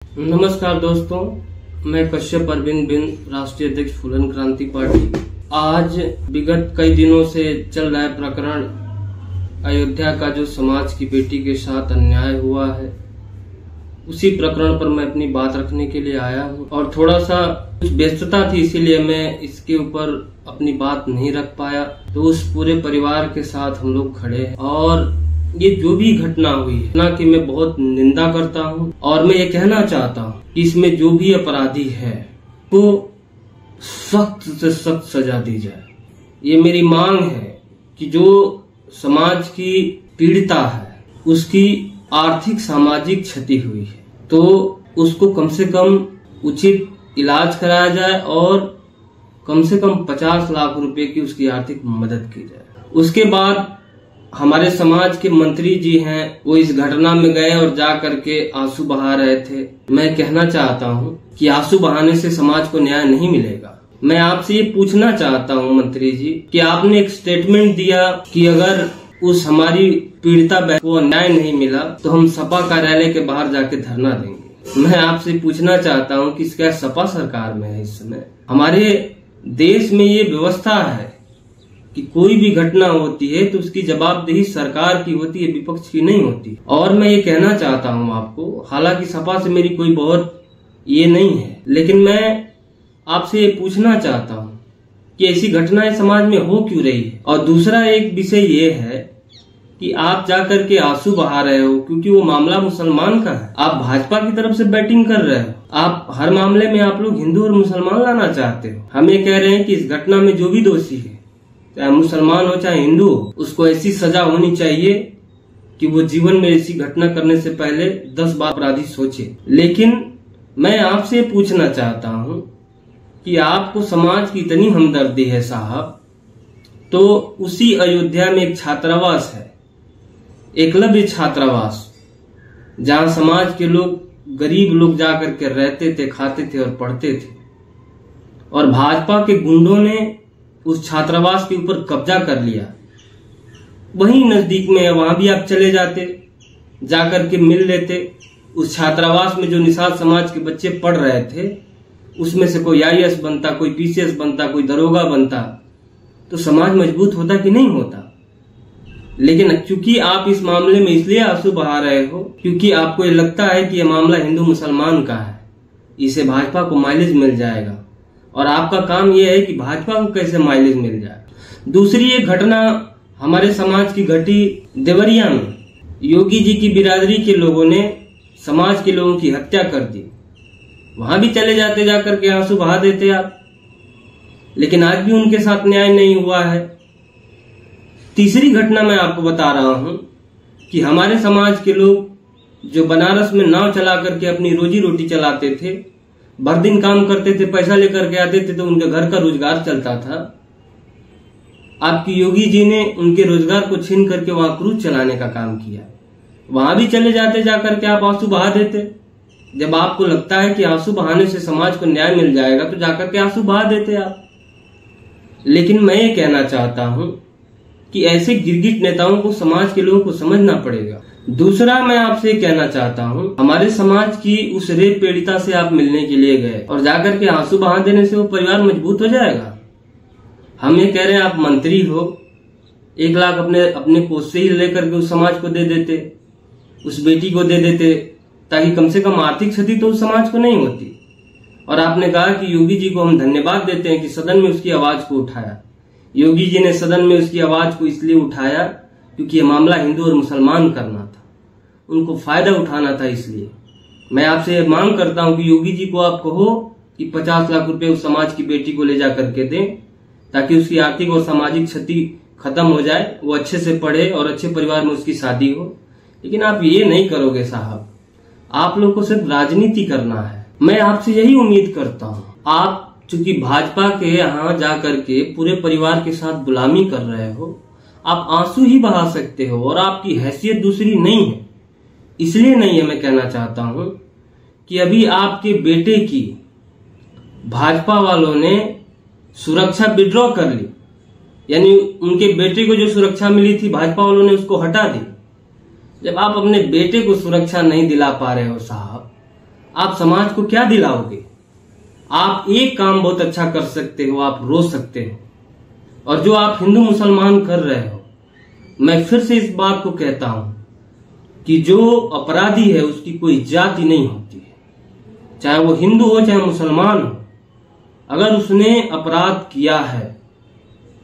नमस्कार दोस्तों, मैं कश्यप अरविंद बिंद, राष्ट्रीय अध्यक्ष फूलन क्रांति पार्टी। आज विगत कई दिनों से चल रहा है प्रकरण अयोध्या का, जो समाज की बेटी के साथ अन्याय हुआ है, उसी प्रकरण पर मैं अपनी बात रखने के लिए आया हूं। और थोड़ा सा कुछ व्यस्तता थी, इसीलिए मैं इसके ऊपर अपनी बात नहीं रख पाया। तो उस पूरे परिवार के साथ हम लोग खड़े हैं और ये जो भी घटना हुई है ना, कि मैं बहुत निंदा करता हूँ और मैं ये कहना चाहता हूँ कि इसमें जो भी अपराधी है वो सख्त से सख्त सजा दी जाए। ये मेरी मांग है कि जो समाज की पीड़िता है, उसकी आर्थिक सामाजिक क्षति हुई है, तो उसको कम से कम उचित इलाज कराया जाए और कम से कम 50 लाख रुपए की उसकी आर्थिक मदद की जाए। उसके बाद हमारे समाज के मंत्री जी हैं, वो इस घटना में गए और जा करके आंसू बहा रहे थे। मैं कहना चाहता हूं कि आंसू बहाने से समाज को न्याय नहीं मिलेगा। मैं आपसे ये पूछना चाहता हूं मंत्री जी कि आपने एक स्टेटमेंट दिया कि अगर उस हमारी पीड़िता बहन को न्याय नहीं मिला तो हम सपा कार्यालय के बाहर जाके धरना देंगे। मैं आपसे पूछना चाहता हूं कि क्या सपा सरकार में है इस समय? हमारे देश में ये व्यवस्था है कि कोई भी घटना होती है तो उसकी जवाबदेही सरकार की होती है, विपक्ष की नहीं होती। और मैं ये कहना चाहता हूं आपको, हालांकि सपा से मेरी कोई बहुत ये नहीं है, लेकिन मैं आपसे ये पूछना चाहता हूं कि ऐसी घटनाएं समाज में हो क्यों रही है। और दूसरा एक विषय ये है कि आप जाकर के आंसू बहा रहे हो क्योंकि वो मामला मुसलमान का है। आप भाजपा की तरफ से बैटिंग कर रहे हो। आप हर मामले में आप लोग हिंदू और मुसलमान लाना चाहते हो। हम ये कह रहे हैं कि इस घटना में जो भी दोषी है, चाहे मुसलमान हो चाहे हिंदू हो, उसको ऐसी सजा होनी चाहिए कि वो जीवन में ऐसी घटना करने से पहले 10 बार अपराधी सोचे। लेकिन मैं आपसे पूछना चाहता हूं कि आपको समाज की इतनी हमदर्दी है साहब, तो उसी अयोध्या में एक छात्रावास है, एकलव्य छात्रावास, जहां समाज के लोग, गरीब लोग जाकर के रहते थे, खाते थे और पढ़ते थे, और भाजपा के गुंडों ने उस छात्रावास के ऊपर कब्जा कर लिया। वहीं नजदीक में है, वहां भी आप चले जाते, जाकर के मिल लेते। उस छात्रावास में जो निषाद समाज के बच्चे पढ़ रहे थे, उसमें से कोई IAS बनता, कोई PCS बनता, कोई दरोगा बनता, तो समाज मजबूत होता कि नहीं होता। लेकिन चूंकि आप इस मामले में इसलिए आंसू बहा रहे हो क्योंकि आपको ये लगता है कि यह मामला हिंदू मुसलमान का है, इसे भाजपा को माइलेज मिल जाएगा, और आपका काम यह है कि भाजपा को कैसे माइलेज मिल जाए। दूसरी एक घटना हमारे समाज की घटी देवरिया में। योगी जी की बिरादरी के लोगों ने समाज के लोगों की हत्या कर दी। वहां भी चले जाते, जाकर के आंसू बहा देते आप, लेकिन आज भी उनके साथ न्याय नहीं हुआ है। तीसरी घटना मैं आपको बता रहा हूं कि हमारे समाज के लोग जो बनारस में नाव चला करके अपनी रोजी रोटी चलाते थे, भर दिन काम करते थे, पैसा लेकर के आते थे, तो उनके घर का रोजगार चलता था। आपकी योगी जी ने उनके रोजगार को छीन करके वहां क्रूज चलाने का काम किया। वहां भी चले जाते, जाकर के आप आंसू बहा देते। जब आपको लगता है कि आंसू बहाने से समाज को न्याय मिल जाएगा तो जाकर के आंसू बहा देते आप। लेकिन मैं ये कहना चाहता हूं कि ऐसे गिरगिट नेताओं को समाज के लोगों को समझना पड़ेगा। दूसरा मैं आपसे कहना चाहता हूं, हमारे समाज की उस रेप पीड़िता से आप मिलने के लिए गए और जाकर के आंसू बहा देने से वो परिवार मजबूत हो जाएगा? हम ये कह रहे हैं, आप मंत्री हो, 1 लाख अपने कोष से ही लेकर के उस समाज को दे देते, उस बेटी को दे देते, ताकि कम से कम आर्थिक क्षति तो उस समाज को नहीं होती। और आपने कहा कि योगी जी को हम धन्यवाद देते हैं कि सदन में उसकी आवाज को उठाया। योगी जी ने सदन में उसकी आवाज को इसलिए उठाया क्योंकि ये मामला हिंदू और मुसलमान करना था, उनको फायदा उठाना था। इसलिए मैं आपसे मांग करता हूं कि योगी जी को आप कहो कि 50 लाख रुपए उस समाज की बेटी को ले जा करके दें, ताकि उसकी आर्थिक और सामाजिक क्षति खत्म हो जाए, वो अच्छे से पढ़े और अच्छे परिवार में उसकी शादी हो। लेकिन आप ये नहीं करोगे साहब, आप लोग को सिर्फ राजनीति करना है। मैं आपसे यही उम्मीद करता हूं। आप चूंकि भाजपा के यहाँ जाकर के पूरे परिवार के साथ गुलामी कर रहे हो, आप आंसू ही बहा सकते हो और आपकी हैसियत दूसरी नहीं है। इसलिए नहीं है, मैं कहना चाहता हूं कि अभी आपके बेटे की भाजपा वालों ने सुरक्षा विड्रॉ कर ली, यानी उनके बेटे को जो सुरक्षा मिली थी भाजपा वालों ने उसको हटा दी। जब आप अपने बेटे को सुरक्षा नहीं दिला पा रहे हो साहब, आप समाज को क्या दिलाओगे? आप एक काम बहुत अच्छा कर सकते हो, आप रो सकते हो। और जो आप हिंदू मुसलमान कर रहे हो, मैं फिर से इस बात को कहता हूं कि जो अपराधी है उसकी कोई जाति नहीं होती है, चाहे वो हिंदू हो चाहे मुसलमान हो। अगर उसने अपराध किया है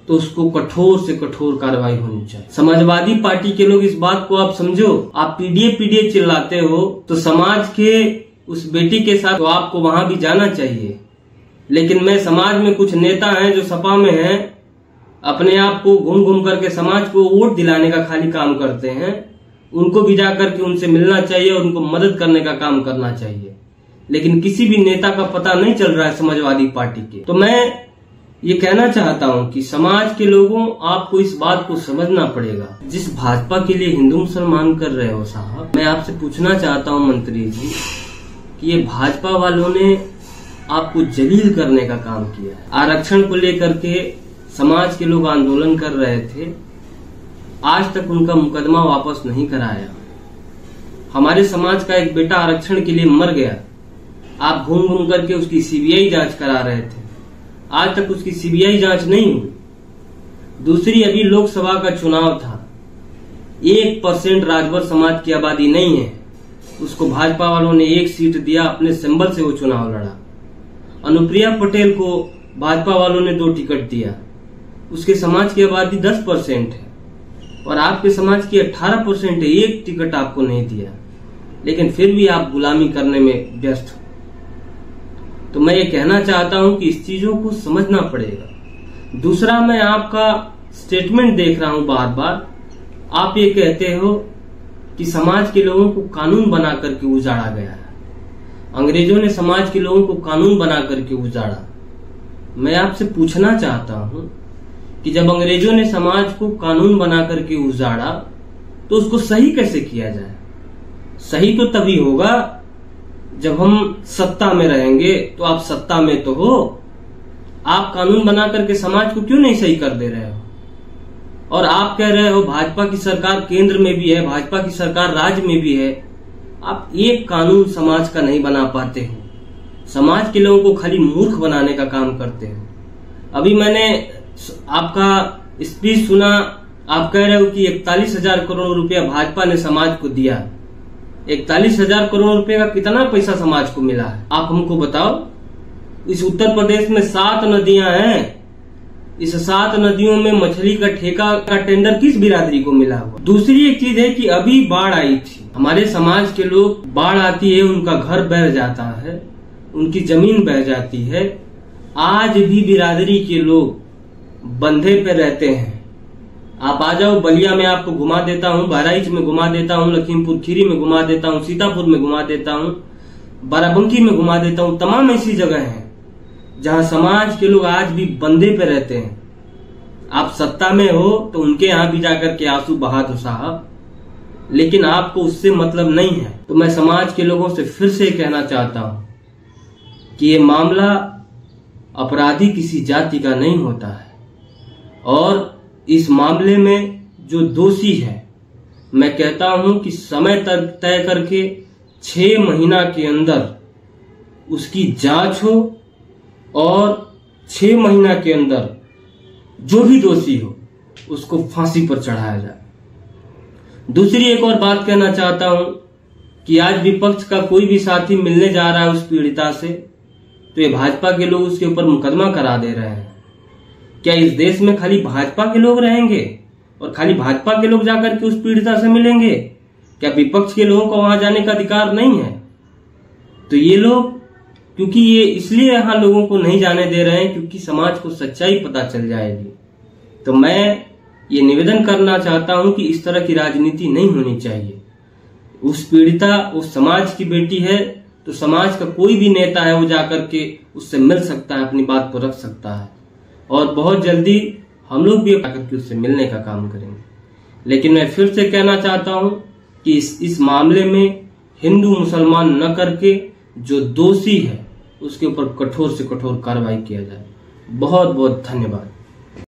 तो उसको कठोर से कठोर कार्रवाई होनी चाहिए। समाजवादी पार्टी के लोग इस बात को आप समझो। आप पीडीए चिल्लाते हो तो समाज के उस बेटी के साथ तो आपको वहां भी जाना चाहिए। लेकिन मैं समाज में कुछ नेता हैं जो सपा में हैं, अपने आप को घूम घूम करके समाज को वोट दिलाने का खाली काम करते हैं। उनको भी जाकर के उनसे मिलना चाहिए और उनको मदद करने का काम करना चाहिए। लेकिन किसी भी नेता का पता नहीं चल रहा है समाजवादी पार्टी के। तो मैं ये कहना चाहता हूं कि समाज के लोगों, आपको इस बात को समझना पड़ेगा। जिस भाजपा के लिए हिंदू मुसलमान कर रहे हो साहब, मैं आपसे पूछना चाहता हूं मंत्री जी कि ये भाजपा वालों ने आपको जलील करने का काम किया है। आरक्षण को लेकर के समाज के लोग आंदोलन कर रहे थे, आज तक उनका मुकदमा वापस नहीं कराया। हमारे समाज का एक बेटा आरक्षण के लिए मर गया, आप घूम घूम करके उसकी सीबीआई जांच करा रहे थे, आज तक उसकी सीबीआई जांच नहीं हुई। दूसरी, अभी लोकसभा का चुनाव था, 1% राजभर समाज की आबादी नहीं है, उसको भाजपा वालों ने 1 सीट दिया, अपने सिंबल से वो चुनाव लड़ा। अनुप्रिया पटेल को भाजपा वालों ने 2 टिकट दिया, उसके समाज की आबादी 10% है और आपके समाज की 18% है, 1 टिकट आपको नहीं दिया, लेकिन फिर भी आप गुलामी करने में व्यस्त हो। तो मैं ये कहना चाहता हूं कि इस चीजों को समझना पड़ेगा। दूसरा, मैं आपका स्टेटमेंट देख रहा हूं बार बार, आप ये कहते हो कि समाज के लोगों को कानून बना करके उजाड़ा गया है, अंग्रेजों ने समाज के लोगों को कानून बना करके उजाड़ा। मैं आपसे पूछना चाहता हूं कि जब अंग्रेजों ने समाज को कानून बना करके उजाड़ा तो उसको सही कैसे किया जाए? सही तो तभी होगा जब हम सत्ता में रहेंगे। तो आप सत्ता में तो हो, आप कानून बना करके समाज को क्यों नहीं सही कर दे रहे हो? और आप कह रहे हो भाजपा की सरकार केंद्र में भी है, भाजपा की सरकार राज्य में भी है, आप एक कानून समाज का नहीं बना पाते हो, समाज के लोगों को खाली मूर्ख बनाने का काम करते हो। अभी मैंने आपका स्पीच सुना, आप कह रहे हो कि 41,000 करोड़ रुपया भाजपा ने समाज को दिया। 41,000 करोड़ रुपए का कितना पैसा समाज को मिला है, आप हमको बताओ। इस उत्तर प्रदेश में 7 नदियां हैं, इस 7 नदियों में मछली का ठेका का टेंडर किस बिरादरी को मिला हुआ? दूसरी एक चीज है कि अभी बाढ़ आई थी, हमारे समाज के लोग, बाढ़ आती है उनका घर बह जाता है, उनकी जमीन बह जाती है। आज भी बिरादरी के लोग बंधे पे रहते हैं। आप आ जाओ, बलिया में आपको घुमा देता हूँ, बहराइच में घुमा देता हूँ, लखीमपुर खीरी में घुमा देता हूँ, सीतापुर में घुमा देता हूँ, बाराबंकी में घुमा देता हूँ। तमाम ऐसी जगह हैं जहां समाज के लोग आज भी बंधे पे रहते हैं। आप सत्ता में हो तो उनके यहां भी जाकर के आंसू बहा दो साहब, लेकिन आपको उससे मतलब नहीं है। तो मैं समाज के लोगों से फिर से कहना चाहता हूं कि ये मामला अपराधी किसी जाति का नहीं होता है, और इस मामले में जो दोषी है, मैं कहता हूं कि समय तय करके 6 महीना के अंदर उसकी जांच हो और 6 महीना के अंदर जो भी दोषी हो उसको फांसी पर चढ़ाया जाए। दूसरी एक और बात कहना चाहता हूं कि आज विपक्ष का कोई भी साथी मिलने जा रहा है उस पीड़िता से, तो ये भाजपा के लोग उसके ऊपर मुकदमा करा दे रहे हैं। क्या इस देश में खाली भाजपा के लोग रहेंगे और खाली भाजपा के लोग जाकर के उस पीड़िता से मिलेंगे? क्या विपक्ष के लोगों को वहां जाने का अधिकार नहीं है? तो ये लोग, क्योंकि ये इसलिए यहां लोगों को नहीं जाने दे रहे हैं क्योंकि समाज को सच्चाई पता चल जाएगी। तो मैं ये निवेदन करना चाहता हूं कि इस तरह की राजनीति नहीं होनी चाहिए। उस पीड़िता उस समाज की बेटी है, तो समाज का कोई भी नेता है वो जाकर के उससे मिल सकता है, अपनी बात को रख सकता है, और बहुत जल्दी हम लोग भी आकर के उससे मिलने का काम करेंगे। लेकिन मैं फिर से कहना चाहता हूं कि इस मामले में हिंदू मुसलमान न करके जो दोषी है उसके ऊपर कठोर से कठोर कार्रवाई किया जाए। बहुत बहुत धन्यवाद।